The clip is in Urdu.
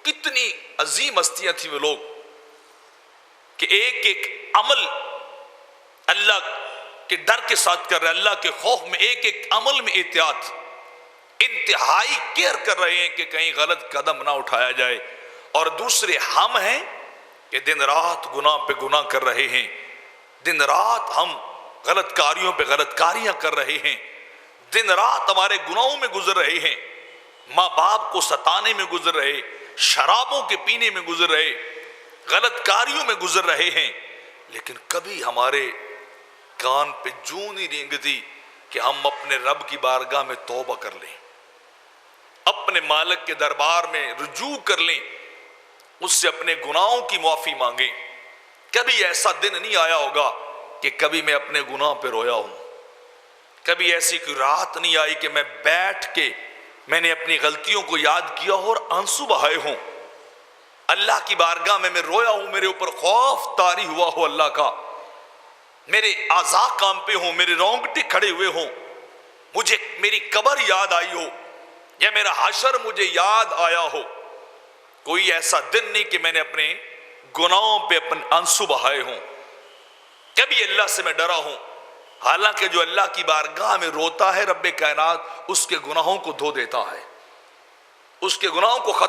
کتنی عظیم ہستیاں تھیں وہ لوگ کہ ایک ایک عمل اللہ کے ڈر کے ساتھ کر رہے، اللہ کے خوف میں، ایک ایک عمل میں احتیاط، انتہائی کیئر کر رہے ہیں کہ کہیں غلط قدم نہ اٹھایا جائے۔ اور دوسرے ہم ہیں کہ دن رات گناہ پہ گناہ کر رہے ہیں، دن رات ہم غلط کاریوں پہ غلط کاریاں کر رہے ہیں، دن رات ہمارے گناہوں میں گزر رہے ہیں، ماں باپ کو ستانے میں گزر رہے، شرابوں کے پینے میں گزر رہے، غلط کاریوں میں گزر رہے ہیں، لیکن کبھی ہمارے کان پہ جوں نہیں رینگتی کہ ہم اپنے رب کی بارگاہ میں توبہ کر لیں، اپنے مالک کے دربار میں رجوع کر لیں، اس سے اپنے گناہوں کی معافی مانگیں۔ کبھی ایسا دن نہیں آیا ہوگا کہ کبھی میں اپنے گناہ پہ رویا ہوں، کبھی ایسی کوئی رات نہیں آئی کہ میں بیٹھ کے میں نے اپنی غلطیوں کو یاد کیا ہو اور آنسو بہائے ہوں، اللہ کی بارگاہ میں رویا ہوں، میرے اوپر خوف طاری ہوا ہو اللہ کا، میرے اعضاء کانپے ہوں، میرے رونگٹے کھڑے ہوئے ہوں، مجھے میری قبر یاد آئی ہو یا میرا حشر مجھے یاد آیا ہو۔ کوئی ایسا دن نہیں کہ میں نے اپنے گناہوں پہ اپنے آنسو بہائے ہوں، کبھی اللہ سے میں ڈرا ہوں، حالانکہ جو اللہ کی بارگاہ میں روتا ہے رب کائنات اس کے گناہوں کو دھو دیتا ہے، اس کے گناہوں کو ختم